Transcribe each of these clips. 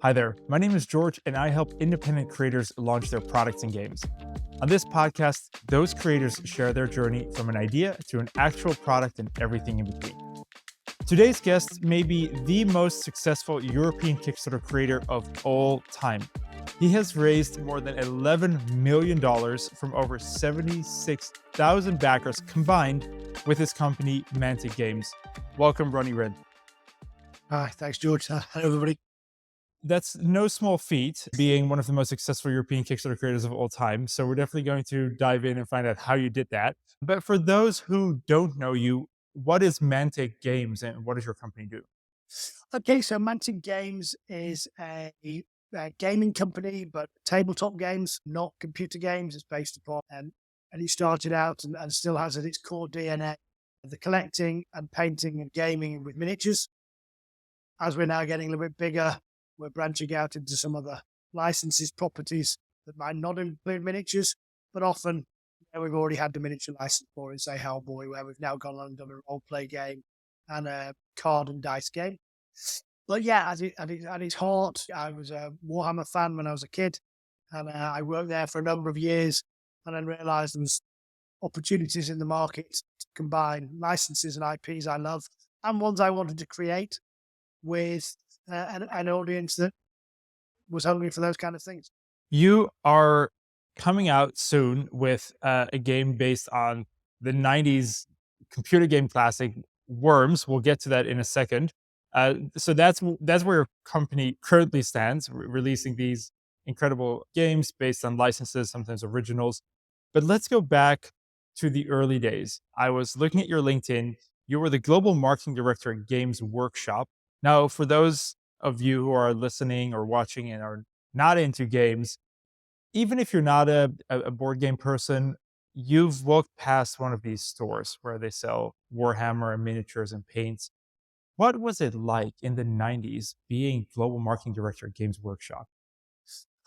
Hi there, my name is George, and I help independent creators launch their products and games. On this podcast, those creators share their journey from an idea to an actual product and everything in between. Today's guest may be the most successful European Kickstarter creator of all time. He has raised more than $11 million from over 76,000 backers combined with his company, Mantic Games. Welcome, Ronnie Renton. Hi, thanks, George. Hello, everybody. That's no small feat, being one of the most successful European Kickstarter creators of all time. So we're definitely going to dive in and find out how you did that. But for those who don't know you, what is Mantic Games and what does your company do? Okay, so Mantic Games is a gaming company, but tabletop games, not computer games. It's based upon, and it started out and still has at its core DNA the collecting and painting and gaming with miniatures. As we're now getting a little bit bigger, we're branching out into some other licenses, properties that might not include miniatures, but often we've already had the miniature license for it, say Hellboy, where we've now gone on and done a role play game and a card and dice game. But yeah, at its heart, I was a Warhammer fan when I was a kid, and I worked there for a number of years, and then realised there was opportunities in the market to combine licenses and IPs I love and ones I wanted to create with an audience that was hungry for those kind of things. You are coming out soon with a game based on the 90s computer game classic Worms. We'll get to that in a second. So that's where your company currently stands, releasing these incredible games based on licenses, sometimes originals. But let's go back to the early days. I was looking at your LinkedIn. You were the global marketing director at Games Workshop. Now, for those of you who are listening or watching and are not into games, even if you're not a board game person, you've walked past one of these stores where they sell Warhammer and miniatures and paints. What was it like in the 90s being global marketing director at Games Workshop?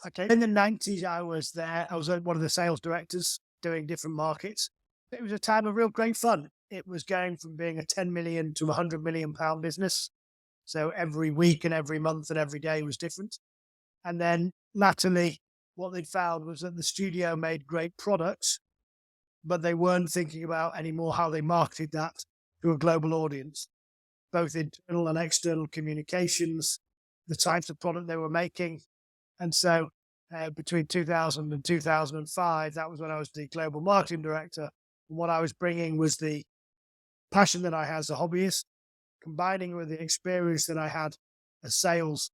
Okay. In the 90s, I was there. I was one of the sales directors doing different markets. It was a time of real great fun. It was going from being a 10 million to £100 million business. So every week and every month and every day was different. And then latterly, what they'd found was that the studio made great products, but they weren't thinking about anymore how they marketed that to a global audience, both internal and external communications, the types of product they were making. And so between 2000 and 2005, that was when I was the global marketing director. And what I was bringing was the passion that I had as a hobbyist, combining with the experience that I had as sales,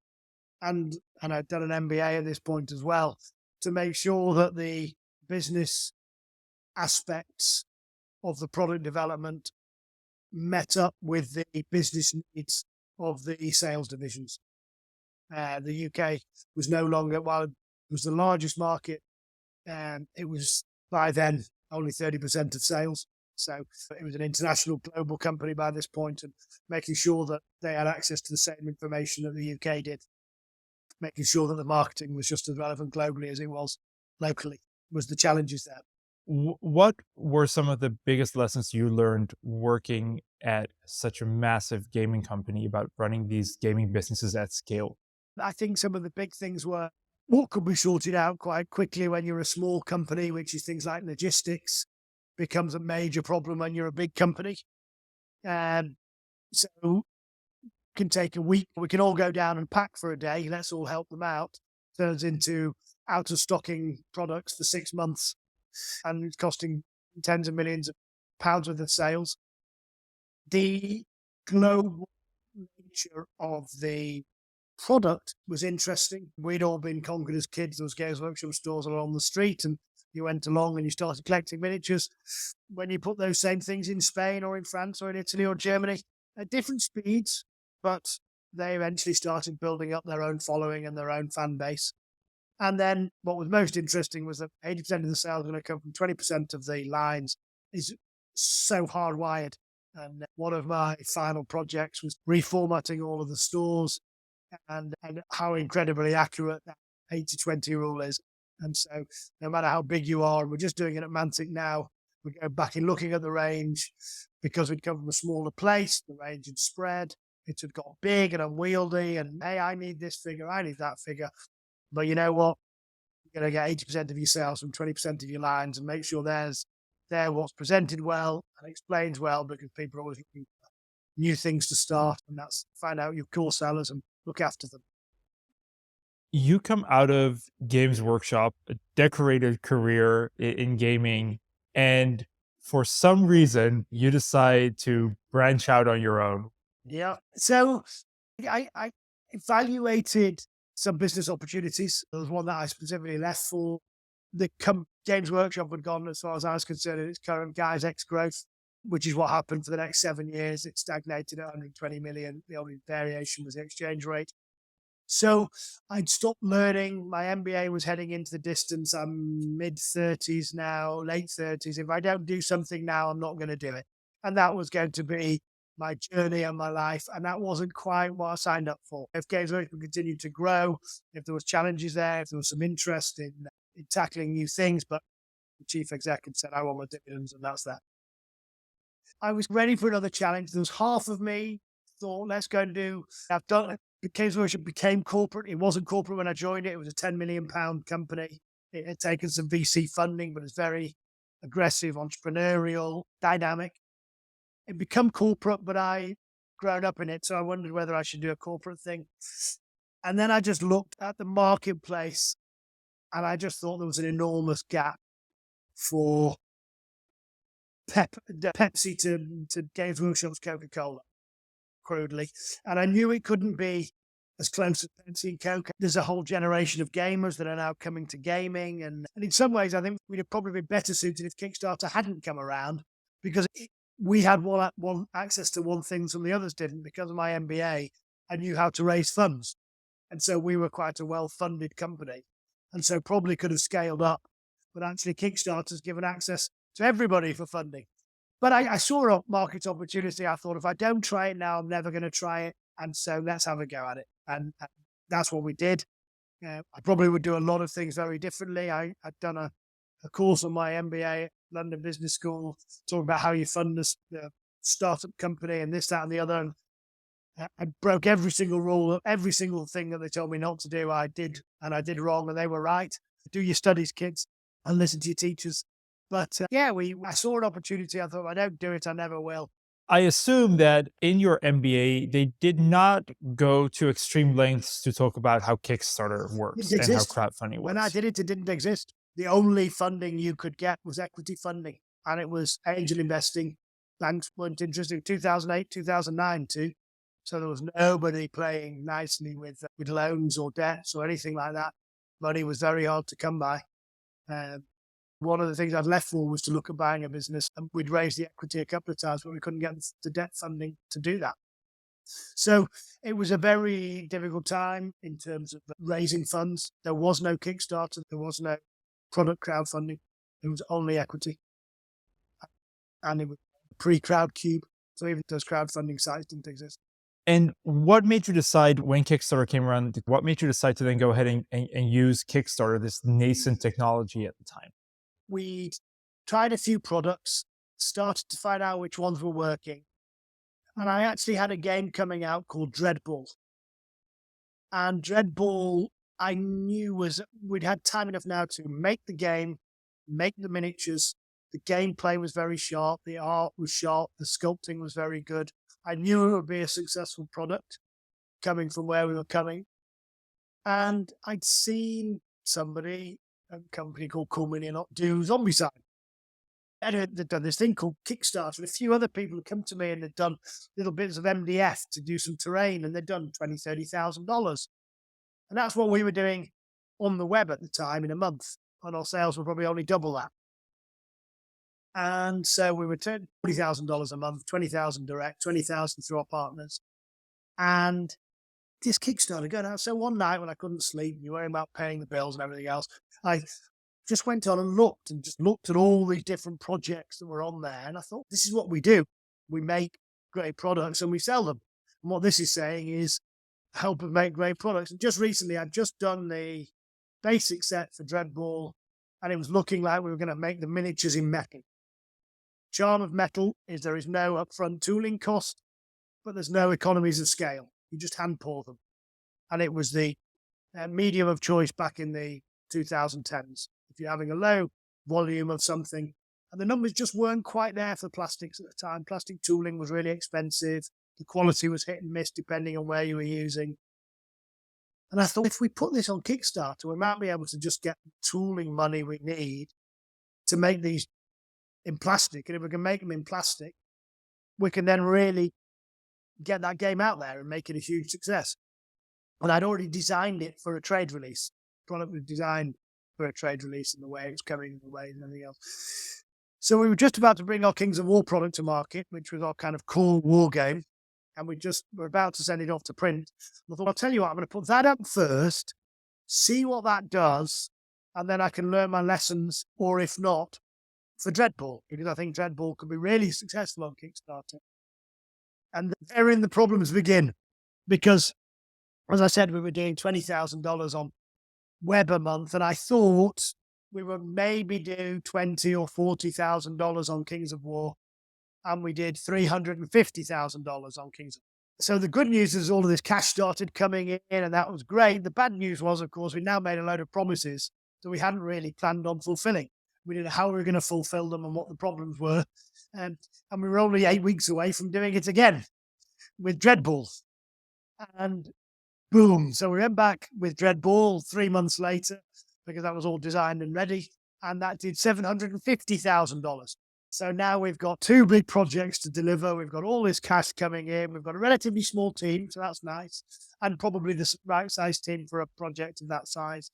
and I'd done an MBA at this point as well, to make sure that the business aspects of the product development met up with the business needs of the sales divisions. The UK was no longer, while it was the largest market, it was by then only 30% of sales. So it was an international global company by this point, and making sure that they had access to the same information that the UK did, making sure that the marketing was just as relevant globally as it was locally, was the challenges there. What were some of the biggest lessons you learned working at such a massive gaming company about running these gaming businesses at scale? I think some of the big things were what could be sorted out quite quickly when you're a small company, which is things like logistics, becomes a major problem when you're a big company. So can take a week. We can all go down and pack for a day. Let's all help them out. Turns into out of stocking products for 6 months, and it's costing tens of millions of pounds worth of sales. The global nature of the product was interesting. We'd all been conquered as kids. There was Games Workshop stores along the street, and you went along and you started collecting miniatures. When you put those same things in Spain or in France or in Italy or Germany, at different speeds, but they eventually started building up their own following and their own fan base. And then what was most interesting was that 80% of the sales are going to come from 20% of the lines. Is so hardwired. And one of my final projects was reformatting all of the stores, and how incredibly accurate that 80-20 rule is. And so no matter how big you are, and we're just doing it at Mantic now, we go back and looking at the range because we'd come from a smaller place, the range had spread. It had got big and unwieldy, and hey, I need this figure, I need that figure. But you know what? You're going to get 80% of your sales from 20% of your lines, and make sure they're what's presented well and explains well, because people are always looking for new things to start, and that's find out your core sellers and look after them. You come out of Games Workshop, a decorated career in gaming, and for some reason you decide to branch out on your own. Yeah. So I evaluated some business opportunities. There was one that I specifically left for. The Games Workshop had gone, as far as I was concerned, in its current guise, X growth, which is what happened for the next 7 years. It stagnated at 120 million. The only variation was the exchange rate. So I'd stopped learning. My MBA was heading into the distance. I'm mid-30s now, late 30s. If I don't do something now, I'm not going to do it. And that was going to be my journey and my life. And that wasn't quite what I signed up for. If Games Workshop continued to grow, if there was challenges there, if there was some interest in tackling new things, but the chief exec had said, I want my dividends, and that's that. I was ready for another challenge. There was half of me thought, let's go and do, I've done it. Games Workshop became corporate. It wasn't corporate when I joined it. It was a £10 million company. It had taken some VC funding, but it's very aggressive, entrepreneurial, dynamic. It became corporate, but I grown up in it. So I wondered whether I should do a corporate thing. And then I just looked at the marketplace, and I just thought there was an enormous gap for Pepsi to Games Workshop's Coca-Cola, crudely. And I knew it couldn't be as close as Pepsi and Coke. There's a whole generation of gamers that are now coming to gaming. And in some ways, I think we'd have probably been better suited if Kickstarter hadn't come around, because we had one access to one thing some of the others didn't. Because of my MBA, I knew how to raise funds. And so we were quite a well-funded company. And so probably could have scaled up. But actually, Kickstarter's given access to everybody for funding. But I saw a market opportunity. I thought, if I don't try it now, I'm never going to try it. And so let's have a go at it. And that's what we did. I probably would do a lot of things very differently. I'd done a course on my MBA at London Business School, talking about how you fund a startup company and this, that, and the other. And I broke every single rule, every single thing that they told me not to do. I did, and I did wrong, and they were right. Do your studies, kids, and listen to your teachers. But I saw an opportunity. I thought, if I don't do it, I never will. I assume that in your MBA, they did not go to extreme lengths to talk about how Kickstarter works and how crowdfunding works. When I did it, it didn't exist. The only funding you could get was equity funding, and it was angel investing. Banks weren't interested in 2008, 2009 too. So there was nobody playing nicely with loans or debts or anything like that. Money was very hard to come by. One of the things I'd left for was to look at buying a business, and we'd raised the equity a couple of times, but we couldn't get the debt funding to do that. So it was a very difficult time in terms of raising funds. There was no Kickstarter. There was no product crowdfunding. It was only equity. And it was pre-Crowdcube. So even those crowdfunding sites didn't exist. And what made you decide, when Kickstarter came around, what made you decide to then go ahead and use Kickstarter, this nascent technology at the time? We tried a few products, started to find out which ones were working. And I actually had a game coming out called Dreadball. And Dreadball, I knew we'd had time enough now to make the game, make the miniatures. The gameplay was very sharp. The art was sharp. The sculpting was very good. I knew it would be a successful product coming from where we were coming. And I'd seen somebody, a company called Cool Mini, do Zombicide. And they'd done this thing called Kickstarter. And a few other people had come to me and they'd done little bits of MDF to do some terrain, and they'd done $20,000, $30,000. And that's what we were doing on the web at the time in a month. And our sales were probably only double that. And so we were $40,000 a month, 20,000 direct, 20,000 through our partners. And this Kickstarter going out. So one night when I couldn't sleep, you worrying about paying the bills and everything else, I just went on and looked at all these different projects that were on there. And I thought, this is what we do. We make great products and we sell them. And what this is saying is help us make great products. And just recently, I've just done the basic set for Dreadball, and it was looking like we were going to make the miniatures in metal. Charm of metal is there is no upfront tooling cost. but there's no economies of scale. You just hand pour them. And it was the medium of choice back in the 2010s. If you're having a low volume of something, and the numbers just weren't quite there for plastics at the time. Plastic tooling was really expensive. The quality was hit and miss depending on where you were using. And I thought, if we put this on Kickstarter, we might be able to just get the tooling money we need to make these in plastic. And if we can make them in plastic, we can then really get that game out there and make it a huge success. And I'd already designed it for a trade release. The product was designed for a trade release in the way it's coming, in the way and everything else. So we were just about to bring our Kings of War product to market, which was our kind of core war game. And we just were about to send it off to print. I thought, I'll tell you what, I'm going to put that up first, see what that does, and then I can learn my lessons, or if not, for Dreadball, because I think Dreadball could be really successful on Kickstarter. And therein the problems begin, because, as I said, we were doing $20,000 on web a month, and I thought we would maybe do $20,000 or $40,000 on Kings of War, and we did $350,000 on Kings of War. So the good news is all of this cash started coming in, and that was great. The bad news was, of course, we now made a load of promises that we hadn't really planned on fulfilling. We didn't know how we were going to fulfill them and what the problems were. And we were only 8 weeks away from doing it again with Dreadball. And boom. So we went back with Dreadball 3 months later, because that was all designed and ready. And that did $750,000. So now we've got 2 big projects to deliver. We've got all this cash coming in. We've got a relatively small team, so that's nice. And probably the right size team for a project of that size.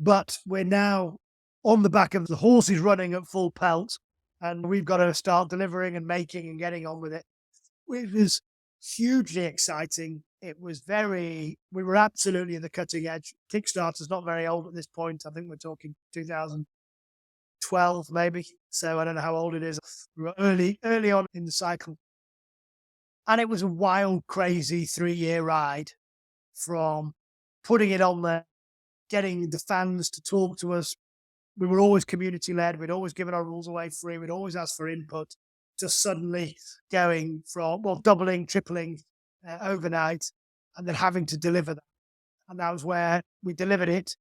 But we're now on the back of the horses running at full pelt, and we've got to start delivering and making and getting on with it. It was hugely exciting. We were absolutely at the cutting edge. Kickstarter's not very old at this point. I think we're talking 2012 maybe. So I don't know how old it is. We were early on in the cycle. And it was a wild, crazy 3-year ride from putting it on there, getting the fans to talk to us. We were always community-led. We'd always given our rules away free. We'd always ask for input, to suddenly going from, doubling, tripling overnight, and then having to deliver that. And that was where we delivered it.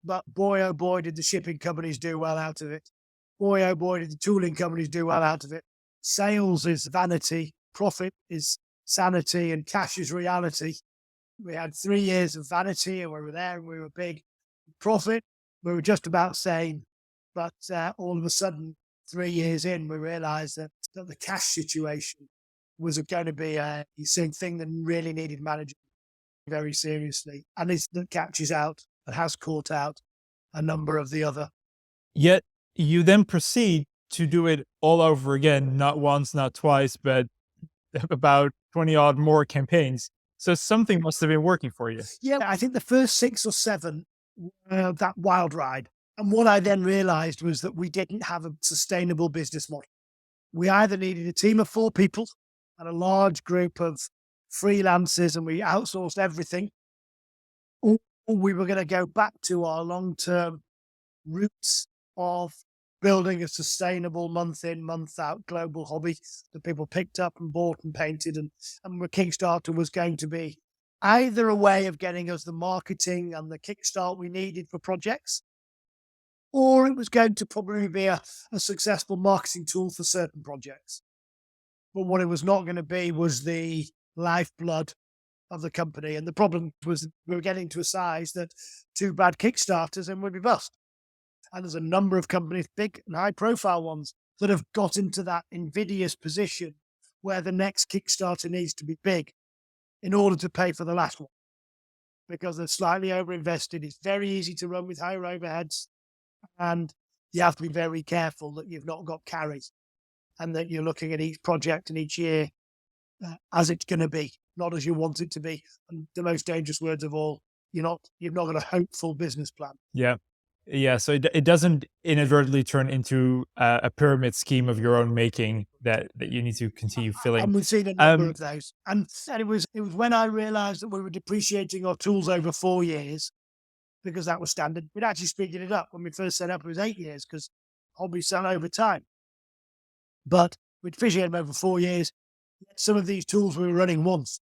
But boy, oh boy, did the shipping companies do well out of it. Boy, oh boy, did the tooling companies do well out of it. Sales is vanity, profit is sanity, and cash is reality. We had 3 years of vanity, and we were there, and we were big. Profit, we were just about sane. But all of a sudden, 3 years in, we realized that the cash situation was going to be a thing that really needed managing very seriously. And that catches out and has caught out a number of the other. Yet you then proceed to do it all over again, not once, not twice, but about 20 odd more campaigns. So something must have been working for you. Yeah, I think the first 6 or 7 were that wild ride. And what I then realized was that we didn't have a sustainable business model. We either needed a team of 4 people and a large group of freelancers, and we outsourced everything, or we were going to go back to our long-term roots of building a sustainable month in, month out global hobby that people picked up and bought and painted. And Kickstarter was going to be either a way of getting us the marketing and the kickstart we needed for projects, or it was going to probably be a successful marketing tool for certain projects. But what it was not going to be was the lifeblood of the company. And the problem was we were getting to a size that 2 bad Kickstarters and we'd be bust. And there's a number of companies, big and high profile ones, that have got into that invidious position where the next Kickstarter needs to be big in order to pay for the last one, because they're slightly overinvested. It's very easy to run with higher overheads, and you have to be very careful that you've not got carries and that you're looking at each project and each year as it's going to be, not as you want it to be. And the most dangerous words of all, you've not got a hopeful business plan. Yeah. Yeah. So it doesn't inadvertently turn into a pyramid scheme of your own making that you need to continue filling. And we've seen a number of those. And it was when I realized that we were depreciating our tools over 4 years, because that was standard. We'd actually speeded it up. When we first set up, it was 8 years, because hobbies sell over time. But we'd depreciate them over 4 years. Some of these tools we were running once.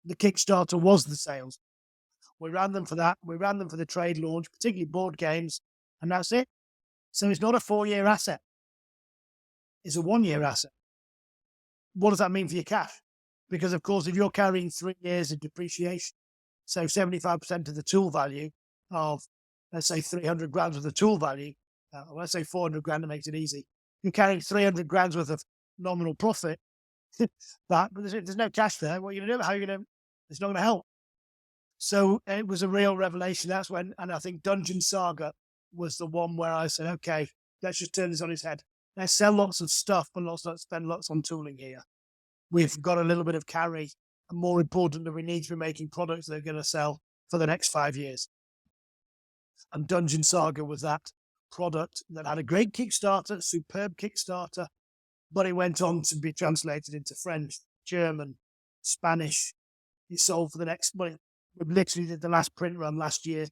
The Kickstarter was the sales. We ran them for that. We ran them for the trade launch, particularly board games, and that's it. So it's not a 4-year asset. It's a 1-year asset. What does that mean for your cash? Because, of course, if you're carrying 3 years of depreciation, so 75% of the tool value of, let's say, 300 grams of the tool value, let's say 400 grand, that makes it easy. You're carrying 300 grams worth of nominal profit, but there's no cash there. What are you going to do? How are you going to? It's not going to help. So it was a real revelation. That's when, and I think Dungeon Saga was the one where I said, okay, let's just turn this on its head. Let's sell lots of stuff, but let's spend lots on tooling here. We've got a little bit of carry, and more importantly, we need to be making products that are going to sell for the next 5 years. And Dungeon Saga was that product that had a great Kickstarter, superb Kickstarter, but it went on to be translated into French, German, Spanish. It sold for the next, well, we literally did the last print run last year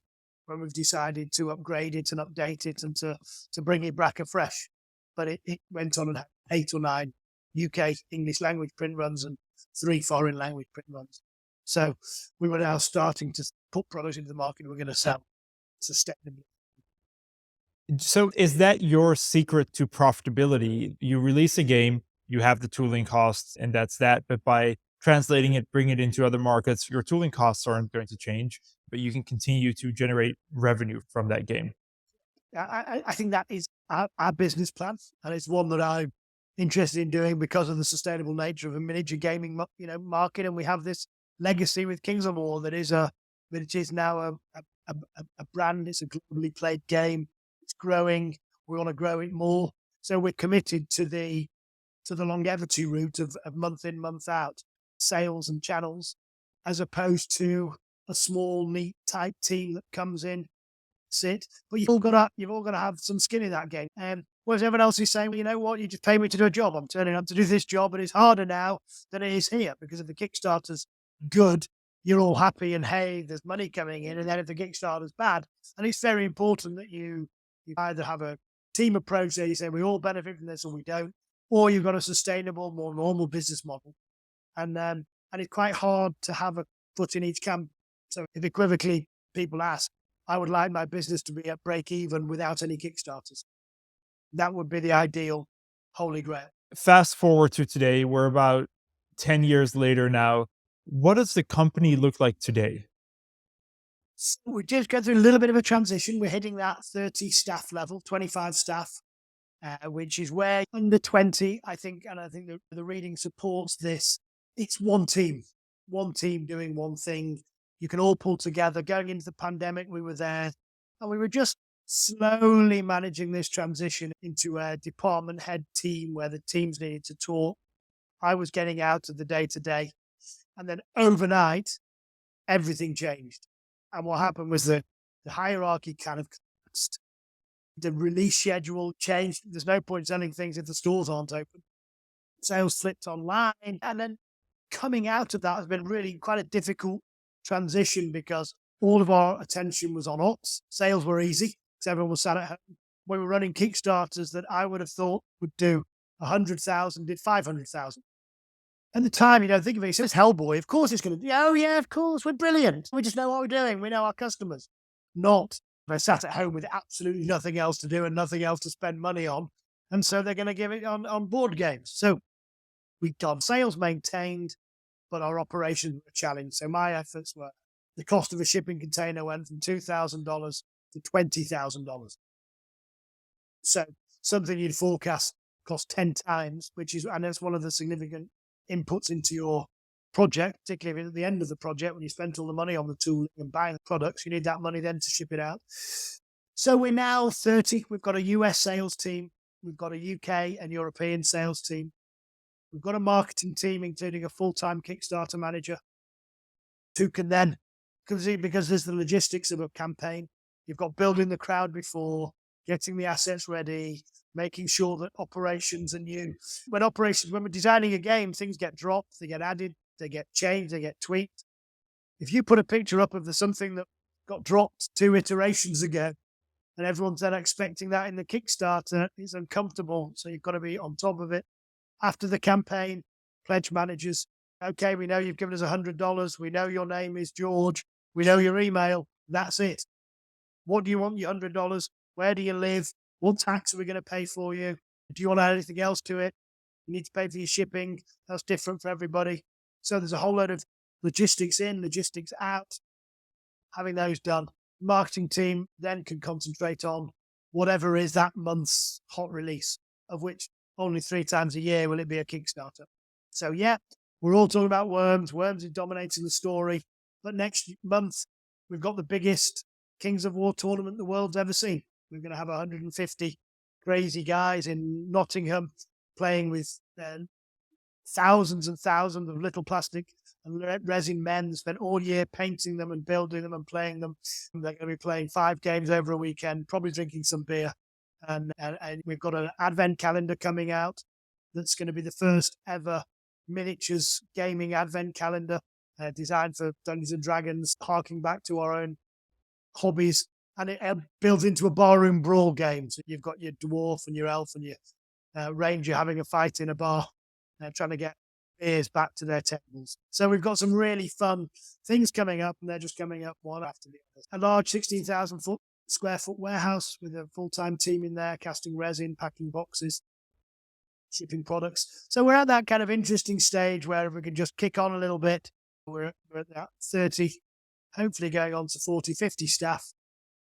when we've decided to upgrade it and update it and to bring it back afresh. But it went on and had 8 or 9 UK English language print runs and 3 foreign language print runs. So we were now starting to put products into the market we're going to sell sustainably. So is that your secret to profitability? You release a game, you have the tooling costs, and that's that. But by translating it, bring it into other markets, your tooling costs aren't going to change, but you can continue to generate revenue from that game. I think that is our business plan, and it's one that I'm interested in doing because of the sustainable nature of a miniature gaming, market. And we have this legacy with Kings of War that is now a brand. It's a globally played game. It's growing. We want to grow it more. So we're committed to the longevity route of month in, month out sales and channels, as opposed to a small, neat type team that comes in, sit. But you've all got to have some skin in that game. Whereas everyone else is saying, well, you know what, you just pay me to do a job. I'm turning up to do this job, and it's harder now than it is here, because if the Kickstarter's good, you're all happy and hey, there's money coming in. And then if the Kickstarter's bad, and it's very important that you either have a team approach there, you say we all benefit from this or we don't, or you've got a sustainable, more normal business model. And it's quite hard to have a foot in each camp. So if equivocally people ask, I would like my business to be at break even without any Kickstarters. That would be the ideal holy grail. Fast forward to today, we're about 10 years later now. What does the company look like today? So we're just going through a little bit of a transition. We're hitting that 30 staff level, 25 staff, which is where under 20, I think, and I think the reading supports this. It's one team doing one thing. You can all pull together. Going into the pandemic, we were there, and we were just slowly managing this transition into a department head team where the teams needed to talk. I was getting out of the day-to-day. And then overnight, everything changed. And what happened was the hierarchy kind of collapsed. The release schedule changed. There's no point selling things if the stores aren't open. Sales flipped online. And then coming out of that has been really quite a difficult transition, because all of our attention was on ops. Sales were easy because everyone was sat at home. We were running Kickstarters that I would have thought would do 100,000, did 500,000. At the time, you don't think of it. It's Hellboy. Of course it's going to, oh yeah, of course, we're brilliant. We just know what we're doing. We know our customers. Not they're sat at home with absolutely nothing else to do and nothing else to spend money on. And so they're going to give it on board games. So we got sales maintained, but our operations were challenged. So my efforts were, the cost of a shipping container went from $2,000 to $20,000. So something you'd forecast cost 10 times, and that's one of the significant inputs into your project, particularly at the end of the project when you spent all the money on the tooling and buying the products. You need that money then to ship it out. So we're now 30. We've got a US sales team. We've got a UK and European sales team. We've got a marketing team, including a full-time Kickstarter manager, who can then, because there's the logistics of a campaign, you've got building the crowd before, getting the assets ready, making sure that operations are new. When we're designing a game, things get dropped, they get added, they get changed, they get tweaked. If you put a picture up of something that got dropped 2 iterations ago, and everyone's then expecting that in the Kickstarter, it's uncomfortable. So you've got to be on top of it. After the campaign, pledge managers. Okay, we know you've given us $100. We know your name is George. We know your email. That's it. What do you want your $100? Where do you live? What tax are we going to pay for you? Do you want to add anything else to it? You need to pay for your shipping. That's different for everybody. So there's a whole load of logistics in, logistics out. Having those done, marketing team then can concentrate on whatever is that month's hot release, of which only 3 times a year will it be a Kickstarter. So yeah, we're all talking about Worms. Worms is dominating the story. But next month, we've got the biggest Kings of War tournament the world's ever seen. We're going to have 150 crazy guys in Nottingham playing with thousands and thousands of little plastic and resin men, spent all year painting them and building them and playing them. They're going to be playing 5 games over a weekend, probably drinking some beer. And we've got an advent calendar coming out that's going to be the first ever miniatures gaming advent calendar designed for Dungeons and Dragons, harking back to our own hobbies. And it builds into a barroom brawl game. So you've got your dwarf and your elf and your ranger having a fight in a bar, trying to get beers back to their tables. So we've got some really fun things coming up, and they're just coming up one after the other. A large 16,000 square foot warehouse with a full-time team in there, casting resin, packing boxes, shipping products. So we're at that kind of interesting stage where if we can just kick on a little bit, we're at that 30, hopefully going on to 40, 50 staff.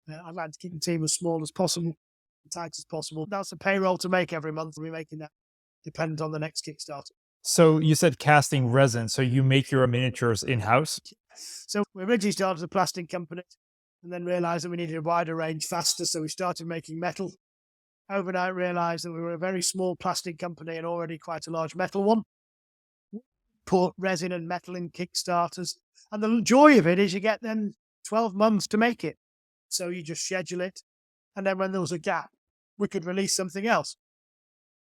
I'd like to keep the team as small as possible, as tight as possible. That's the payroll to make every month. We're making that dependent on the next Kickstarter. So you said casting resin. So you make your miniatures in-house? So we originally started as a plastic company and then realized that we needed a wider range faster. So we started making metal. Overnight realized that we were a very small plastic company and already quite a large metal one. Put resin and metal in Kickstarters. And the joy of it is you get them 12 months to make it. So you just schedule it. And then when there was a gap, we could release something else.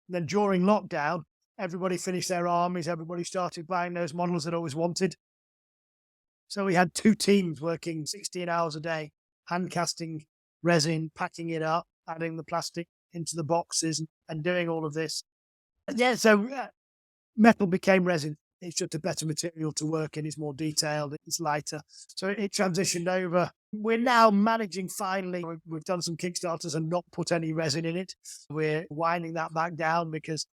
And then during lockdown, everybody finished their armies. Everybody started buying those models that always wanted. So we had 2 teams working 16 hours a day, hand casting resin, packing it up, adding the plastic into the boxes and doing all of this. And yeah, so metal became resin. It's just a better material to work in. It's more detailed. It's lighter. So it transitioned over. We're now managing finally. We've done some Kickstarters and not put any resin in it. We're winding that back down because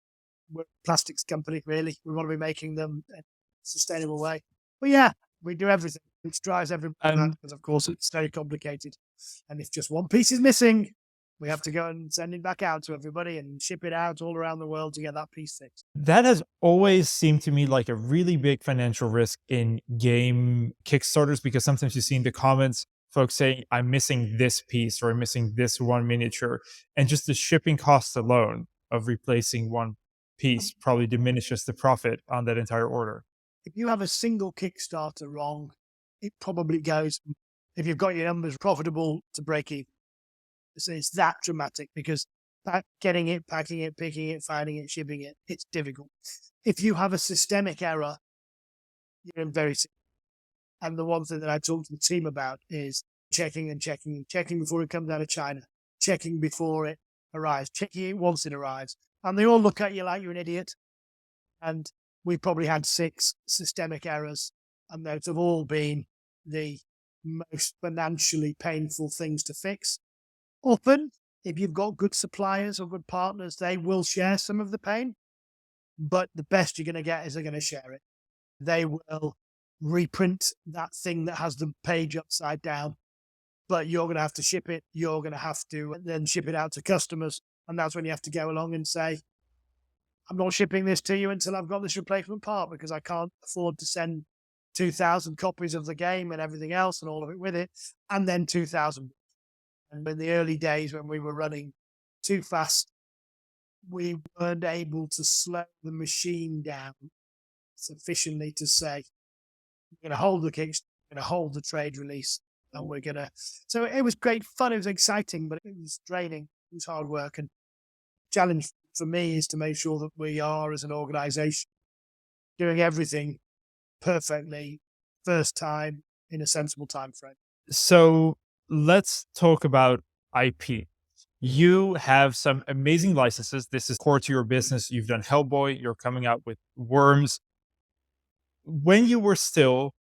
we're a plastics company, really. We want to be making them in a sustainable way. But yeah, we do everything, which drives everybody because, of course, it's very complicated. And if just one piece is missing, we have to go and send it back out to everybody and ship it out all around the world to get that piece fixed. That has always seemed to me like a really big financial risk in game Kickstarters, because sometimes you see in the comments folks saying, I'm missing this piece or I'm missing this one miniature. And just the shipping costs alone of replacing one piece probably diminishes the profit on that entire order. If you have a single Kickstarter wrong, it probably goes, if you've got your numbers profitable, to break even. So it's that dramatic because getting it, packing it, picking it, finding it, shipping it, it's difficult. If you have a systemic error, you're in very serious. And the one thing that I talk to the team about is checking and checking and checking before it comes out of China, checking before it arrives, checking it once it arrives. And they all look at you like you're an idiot. And we probably had 6 systemic errors, and those have all been the most financially painful things to fix. Often, if you've got good suppliers or good partners, they will share some of the pain, but the best you're going to get is they're going to share it. They will reprint that thing that has the page upside down, but you're going to have to ship it. You're going to have to then ship it out to customers. And that's when you have to go along and say, I'm not shipping this to you until I've got this replacement part because I can't afford to send 2,000 copies of the game and everything else and all of it with it, and then 2,000. And in the early days when we were running too fast, we weren't able to slow the machine down sufficiently to say, we're going to hold the Kickstarter, we're going to hold the trade release, and we're going to... So it was great fun, it was exciting, but it was draining, it was hard work. And challenge for me is to make sure that we are, as an organization, doing everything perfectly, first time, in a sensible time frame. So let's talk about IP. You have some amazing licenses. This is core to your business. You've done Hellboy. You're coming out with Worms. when you were still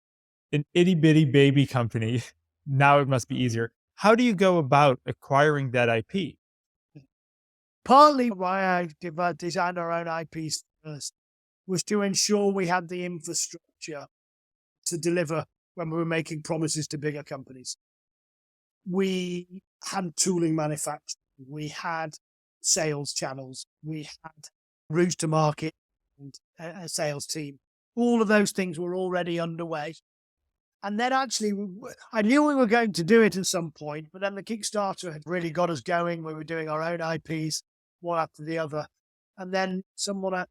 an itty bitty baby company, now it must be easier. How do you go about acquiring that IP? Partly why I designed our own IPs first was to ensure we had the infrastructure to deliver when we were making promises to bigger companies. We had tooling manufacturing, we had sales channels, we had routes to market and a sales team. All of those things were already underway. And then actually, I knew we were going to do it at some point, but then the Kickstarter had really got us going. We were doing our own IPs, one after the other. And then someone at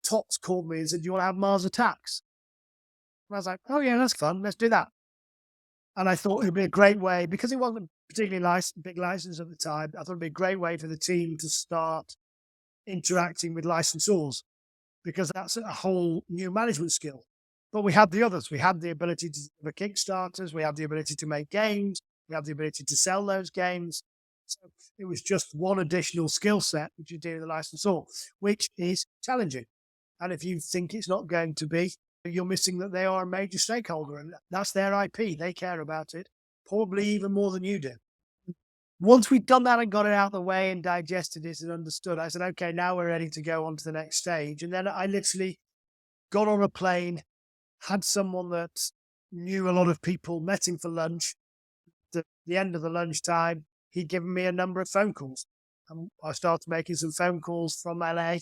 Tots called me and said, "Do you want to have Mars Attacks?" And I was like, "Oh, yeah, that's fun. Let's do that." And I thought it'd be a great way, because it wasn't particularly big license at the time. I thought it'd be a great way for the team to start interacting with licensors, because that's a whole new management skill. But we had the others. We had the ability to deliver Kickstarters. We had the ability to make games. We had the ability to sell those games. So it was just one additional skill set, which you do with the licensor, which is challenging. And if you think it's not going to be, you're missing that they are a major stakeholder, and that's their IP. They care about it, probably even more than you do. Once we'd done that and got it out of the way and digested it and understood, I said, okay, now we're ready to go on to the next stage. And then I literally got on a plane, had someone that knew a lot of people, met him for lunch. At the end of the lunchtime, he'd given me a number of phone calls. And I started making some phone calls from LA,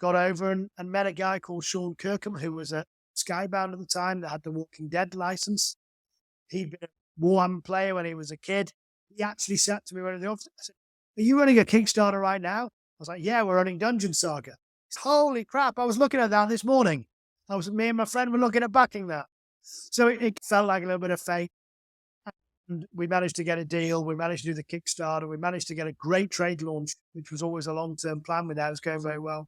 got over and met a guy called Sean Kirkham, who was at Skybound at the time, that had the Walking Dead license. He'd been a Warhammer player when he was a kid. He actually sat to me in the office. I said, "Are you running a Kickstarter right now?" I was like, "Yeah, we're running Dungeon Saga." Holy crap, I was looking at that this morning. Me and my friend were looking at backing that. So it felt like a little bit of fate. And we managed to get a deal. We managed to do the Kickstarter. We managed to get a great trade launch, which was always a long-term plan with that. It was going very well.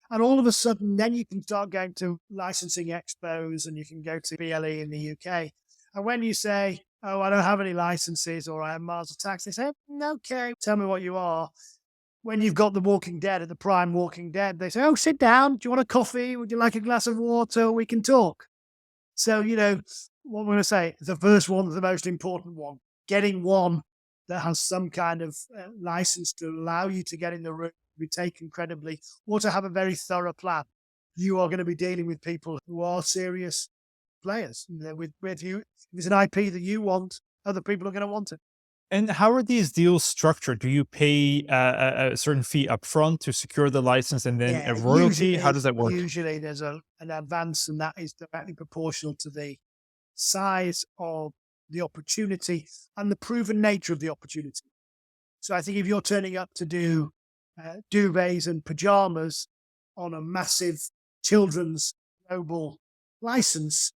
And all of a sudden, then you can start going to licensing expos and you can go to BLE in the UK. And when you say, "Oh, I don't have any licenses," or "I have Mars Attacks," they say, "Okay, tell me what you are." When you've got the Walking Dead at the prime Walking Dead, they say, "Oh, sit down. Do you want a coffee? Would you like a glass of water? We can talk." So, what we're going to say, the first one is the most important one. Getting one that has some kind of license to allow you to get in the room, be taken credibly, or to have a very thorough plan. You are going to be dealing with people who are serious players. With you, if it's an IP that you want, other people are going to want it. And how are these deals structured? Do you pay a certain fee upfront to secure the license and then a Yeah, royalty? How does that work? usually there's an advance, and that is directly proportional to the size of the opportunity and the proven nature of the opportunity. So I think if you're turning up to do duvets and pajamas on a massive children's global license,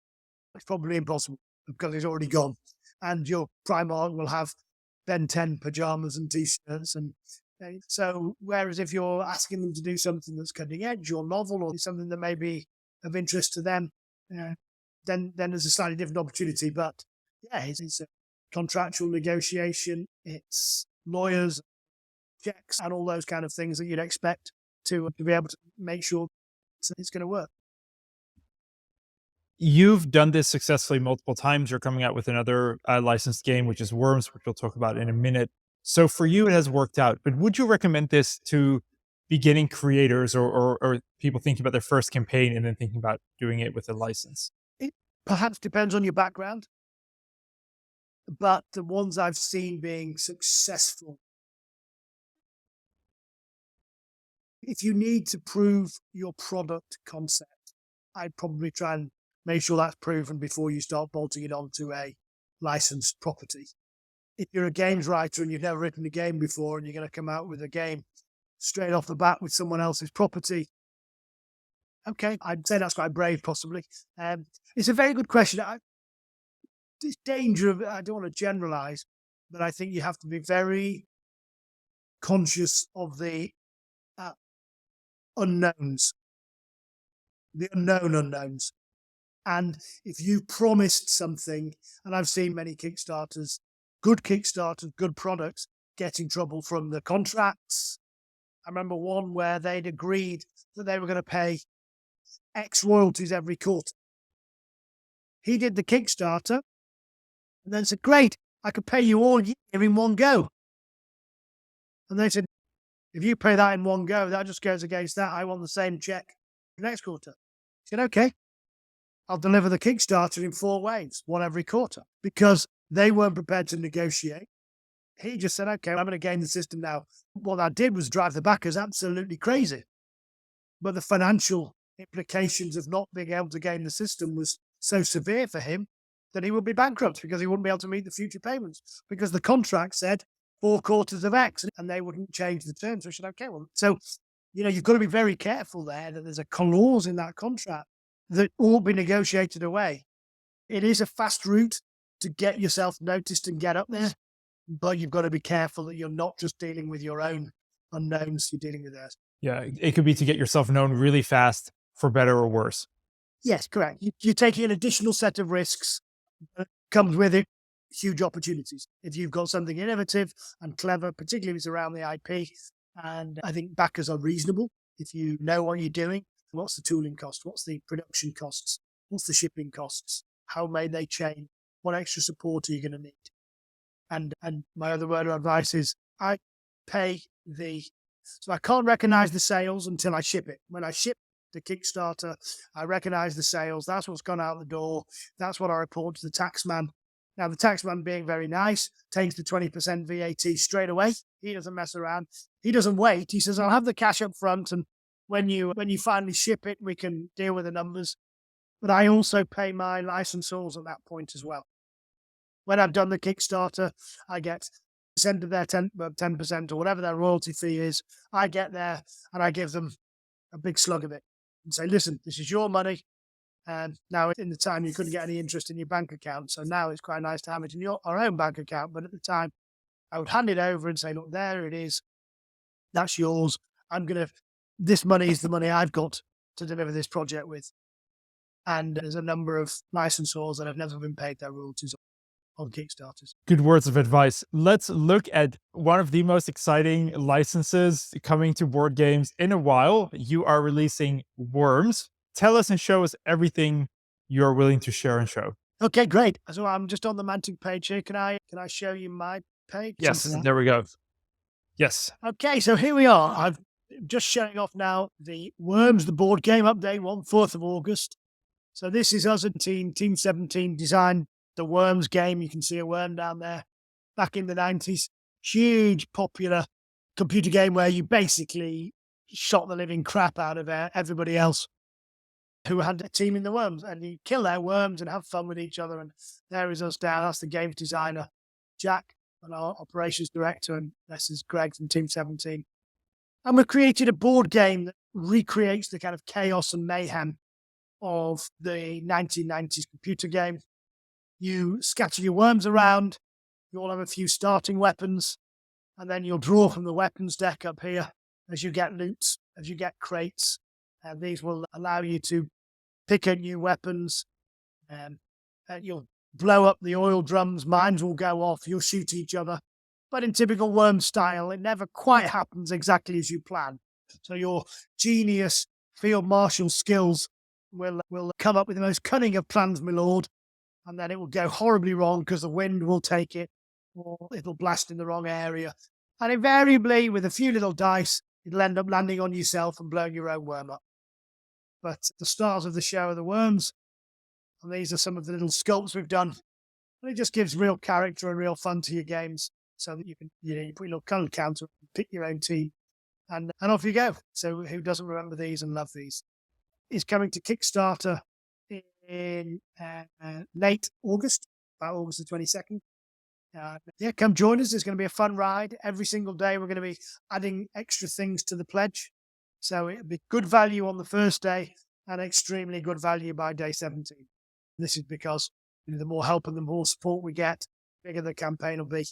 it's probably impossible because it's already gone. And your Primark will have Ben 10 pajamas and t-shirts. And so, whereas if you're asking them to do something that's cutting edge or novel or something that may be of interest to them, then there's a slightly different opportunity. But yeah, it's a contractual negotiation. It's lawyers, checks, and all those kind of things that you'd expect to be able to make sure it's going to work. You've done this successfully multiple times. You're coming out with another licensed game, which is Worms, which we'll talk about in a minute. So for you, it has worked out. But would you recommend this to beginning creators or people thinking about their first campaign and then thinking about doing it with a license? It perhaps depends on your background, but the ones I've seen being successful, if you need to prove your product concept, I'd probably try and make sure that's proven before you start bolting it onto a licensed property. If you're a games writer and you've never written a game before and you're going to come out with a game straight off the bat with someone else's property, okay, I'd say that's quite brave, possibly. It's a very good question. It's danger of, I don't want to generalize, but I think you have to be very conscious of the unknowns, the unknown unknowns. And if you promised something, and I've seen many Kickstarters, good products, get in trouble from the contracts. I remember one where they'd agreed that they were going to pay X royalties every quarter. He did the Kickstarter and then said, great, I could pay you all year in one go. And they said, if you pay that in one go, that just goes against that. I want the same check next quarter. He said, okay, I'll deliver the Kickstarter in 4 waves, one every quarter, because they weren't prepared to negotiate. He just said, okay, I'm going to game the system now. What that did was drive the backers absolutely crazy. But the financial implications of not being able to game the system was so severe for him that he would be bankrupt because he wouldn't be able to meet the future payments because the contract said 4 quarters of X and they wouldn't change the terms. So he said, okay, well, so, you've got to be very careful there that there's a clause in that contract that won't be negotiated away. It is a fast route to get yourself noticed and get up there, but you've got to be careful that you're not just dealing with your own unknowns, you're dealing with theirs. Yeah, it could be to get yourself known really fast, for better or worse. Yes, correct. You're taking an additional set of risks that comes with it huge opportunities. If you've got something innovative and clever, particularly if it's around the IP, and I think backers are reasonable. If you know what you're doing, what's the tooling cost? What's the production costs? What's the shipping costs? How may they change? What extra support are you going to need? And my other word of advice is I pay so I can't recognize the sales until I ship it. When I ship the Kickstarter, I recognize the sales. That's what's gone out the door. That's what I report to the taxman. Now, the taxman, being very nice, takes the 20% VAT straight away. He doesn't mess around. He doesn't wait. He says, I'll have the cash up front, and when you finally ship it, we can deal with the numbers. But I also pay my licensors at that point as well. When I've done the Kickstarter, I get % of their 10% or whatever their royalty fee is. I get there and I give them a big slug of it and say, listen, this is your money. And now in the time you couldn't get any interest in your bank account. So now it's quite nice to have it in our own bank account. But at the time I would hand it over and say, look, there it is. That's yours. This money is the money I've got to deliver this project with. And there's a number of licensors that have never been paid their royalties on Kickstarters. Good words of advice. Let's look at one of the most exciting licenses coming to board games in a while. You are releasing Worms. Tell us and show us everything you're willing to share and show. Okay, great. So I'm just on the Mantic page here. Can I show you my page? Yes, there we go. Yes. Okay, so here we are. I'm just showing off now the Worms, the board game update, 4th of August. So this is us and Team 17 designed the Worms game. You can see a worm down there. Back in the 90s, huge popular computer game where you basically shot the living crap out of everybody else who had a team in the Worms, and you kill their worms and have fun with each other. And there is us down. That's the games designer, Jack, and our operations director, and this is Greg from Team 17. And we've created a board game that recreates the kind of chaos and mayhem of the 1990s computer game. You scatter your worms around, you all have a few starting weapons, and then you'll draw from the weapons deck up here as you get loot, as you get crates. And these will allow you to pick up new weapons. You'll blow up the oil drums, mines will go off, you'll shoot each other. But in typical Worm style, it never quite happens exactly as you plan. So your genius field marshal skills will come up with the most cunning of plans, my lord, and then it will go horribly wrong because the wind will take it, or it'll blast in the wrong area. And invariably, with a few little dice, it'll end up landing on yourself and blowing your own worm up. But the stars of the show are the worms, and these are some of the little sculpts we've done. And it just gives real character and real fun to your games, so that you can, you put your little colour counter, pick your own team, and off you go. So who doesn't remember these and love these? It's coming to Kickstarter in late August, about August the 22nd. Come join us. It's going to be a fun ride. Every single day we're going to be adding extra things to the pledge. So it'll be good value on the first day and extremely good value by day 17. This is because the more help and the more support we get, the bigger the campaign will be.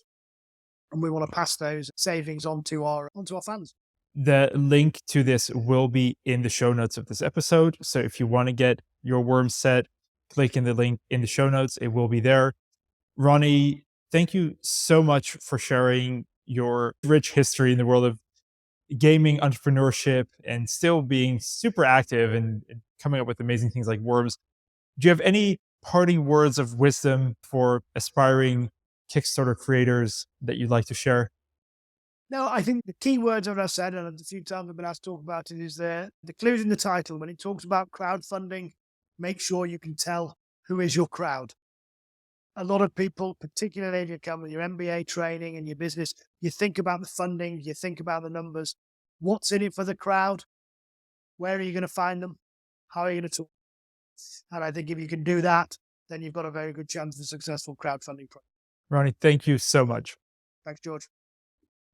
And we want to pass those savings onto our fans. The link to this will be in the show notes of this episode. So if you want to get your Worm set, click in the link in the show notes. It will be there. Ronnie, thank you so much for sharing your rich history in the world of gaming entrepreneurship and still being super active and coming up with amazing things like Worms. Do you have any parting words of wisdom for aspiring Kickstarter creators that you'd like to share? No, I think the key words that I've said, and a few times I've been asked to talk about it, is the clues in the title. When it talks about crowdfunding, make sure you can tell who is your crowd. A lot of people, particularly if you come with your MBA training and your business, you think about the funding, you think about the numbers. What's in it for the crowd? Where are you going to find them? How are you going to talk? And I think if you can do that, then you've got a very good chance of a successful crowdfunding project. Ronnie, thank you so much. Thanks, George.